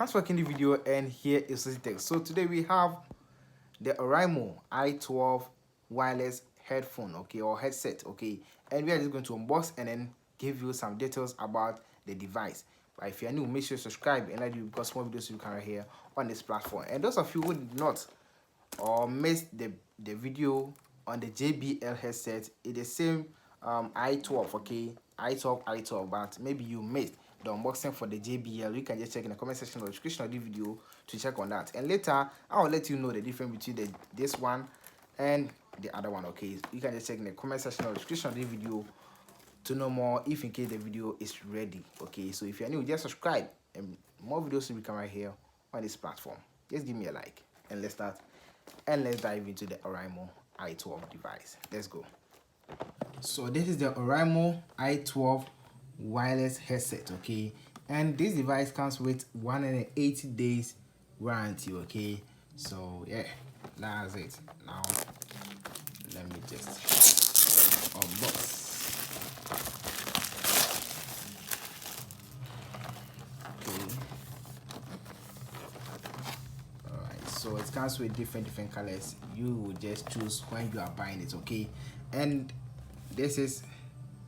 Thanks for watching the video, and here is the text. So today we have the Oraimo i12 wireless headphone, okay, or headset, okay, and we are just going to unbox and then give you some details about the device. But if you are new, make sure you subscribe and like you, because more videos you can right here on this platform. And those of you who did not or missed the video on the JBL headset, it's the same i12, okay, i12, but maybe you missed the unboxing for the JBL. You can just check in the comment section or description of the video to check on that, and later I'll let you know the difference between this one and the other one, okay. You can just check in the comment section or description of the video to know more if in case the video is ready, okay. So if you're new, just subscribe, and more videos will come right here on this platform. Just give me a like, and let's start, and let's dive into the Oraimo i12 device. Let's go. So this is the Oraimo i12 wireless headset, okay, and this device comes with 180 days warranty, okay. So yeah, that's it. Now let me just unbox. So it comes with different colors. You will just choose when you are buying it, okay. And this is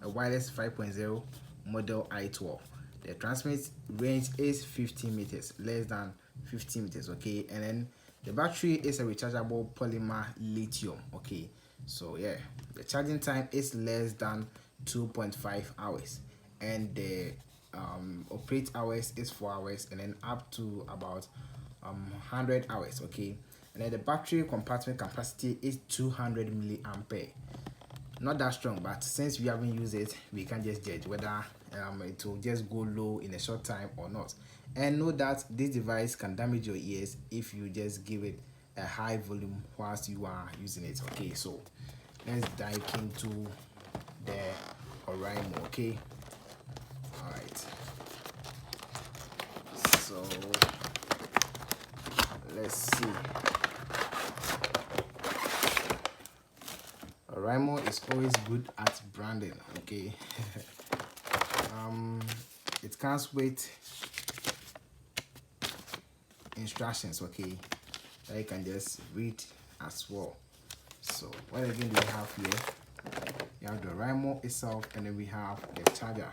a wireless 5.0 model i12. The transmit range is 50 meters, less than 50 meters, okay. And then the battery is a rechargeable polymer lithium, okay. So yeah, the charging time is less than 2.5 hours, and the operate hours is 4 hours, and then up to about 100 hours, okay. And then the battery compartment capacity is 200 milliampere. Not that strong, but since we haven't used it, we can just judge whether it will just go low in a short time or not. And know that this device can damage your ears if you just give it a high volume whilst you are using it, okay. So let's dive into the Oraimo, okay. All right, so let's see. Oraimo is always good at branding, okay. It comes with instructions, okay, that you can just read as well. So what again do we have here? You have the Oraimo itself, and then we have the charger,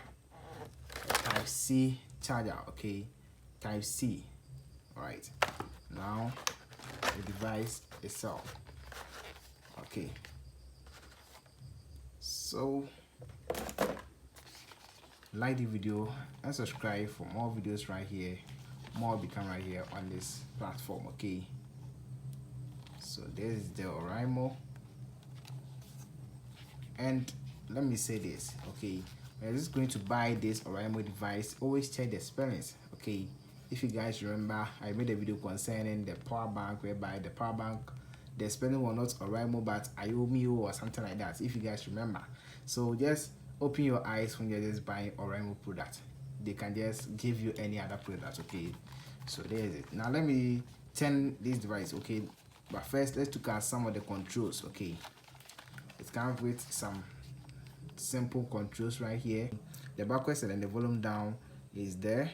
the Type C charger, okay, Type C. All right, now the device itself, okay. So like the video and subscribe for more videos right here. More become right here on this platform, okay. So this is the Oraimo, and let me say this, okay, when you're just going to buy this Oraimo device, always check the spellings, okay. If you guys remember, I made a video concerning the power bank, whereby the power bank, the spelling was not Oraimo but Iomio or something like that, if you guys remember. So just open your eyes when you're just buying Oraimo product. They can just give you any other product, okay. So there's it. Now let me turn this device, okay, but first let's look at some of the controls, okay. It comes with some simple controls right here. The backwards and then the volume down is there,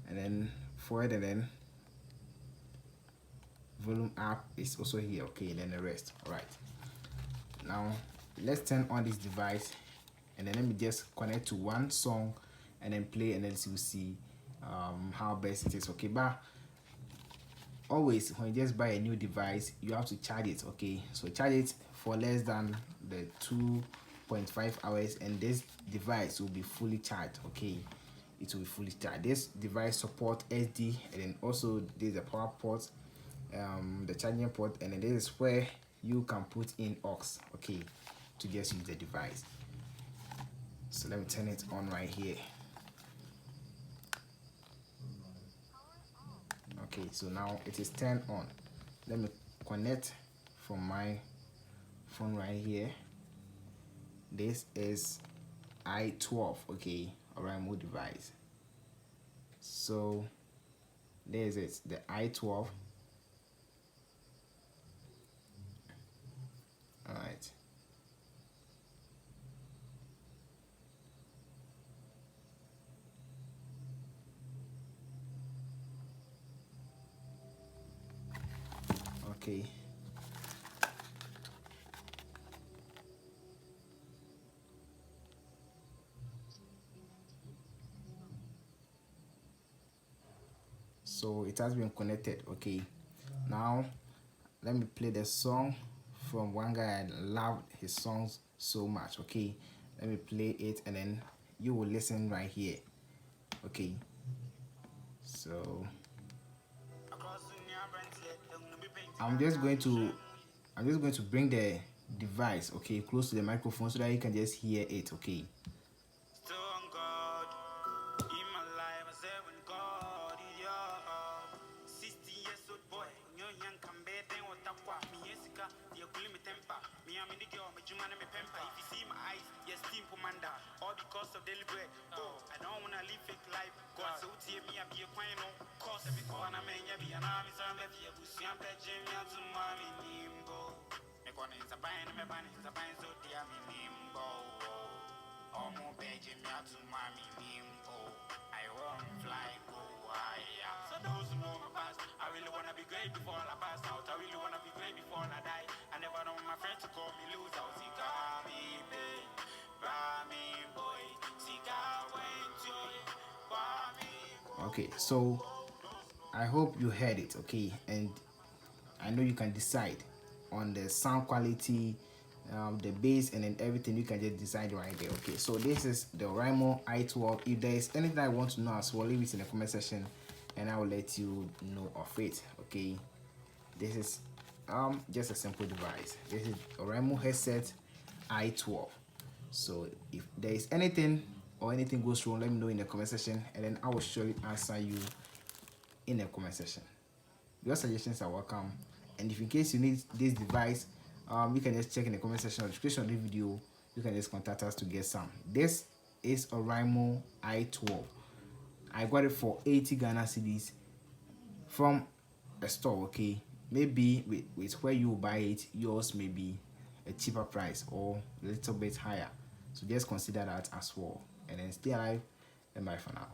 and then forward and then volume up is also here, okay, and then the rest. All right, now let's turn on this device, and then let me just connect to one song and then play, and then you see how best it is, okay. But always when you just buy a new device, you have to charge it, okay. So charge it for less than the 2.5 hours, and this device will be fully charged, okay. It will be fully charged. This device support SD, and then also there's a power port, the charging port, and then this is where you can put in aux, okay, to just use the device. So let me turn it on right here. Okay, so now it is turned on. Let me connect from my phone right here. This is i12, okay, Oraimo device. So there's it, the i12. All right, Okay. So it has been connected. Okay, now let me play the song from one guy. I love his songs so much. Okay, let me play it and then you will listen right here. Okay, so I'm just going to bring the device, okay, close to the microphone so that you can just hear it. Okay. All because of deliberate. Oh, I don't wanna live fake life. God, so tear me, I be a queen. Cause every corner, man, you be an army, so I'm a fear. Bussy, I'm pledging me to mommy, Nimbo. Me gonna is a bind, me ban is a bind, so dear me, Nimbo. Oh, more pledging me to mommy, Nimbo. I won't fly, go higher. So those who know my past, I really wanna be great before I pass out. I really wanna be great before I die. I never know my friends to call me lose. I'll see me, babe. Okay, so I hope you heard it. Okay, and I know you can decide on the sound quality, the bass, and then everything. You can just decide right there. Okay, so this is the Oraimo i12. If there is anything I want to know as well, leave it in the comment section and I will let you know of it. Okay, this is just a simple device. This is Oraimo headset i12. So if there is anything or anything goes wrong, let me know in the comment section and then I will surely answer you in the comment section. Your suggestions are welcome, and if in case you need this device, you can just check in the comment section or description of the video. You can just contact us to get some. This is Oraimo i12. I got it for 80 Ghana cedis from a store. Okay, maybe with where you buy it, yours may be a cheaper price or a little bit higher, so just consider that as well. And then stay alive and bye for now.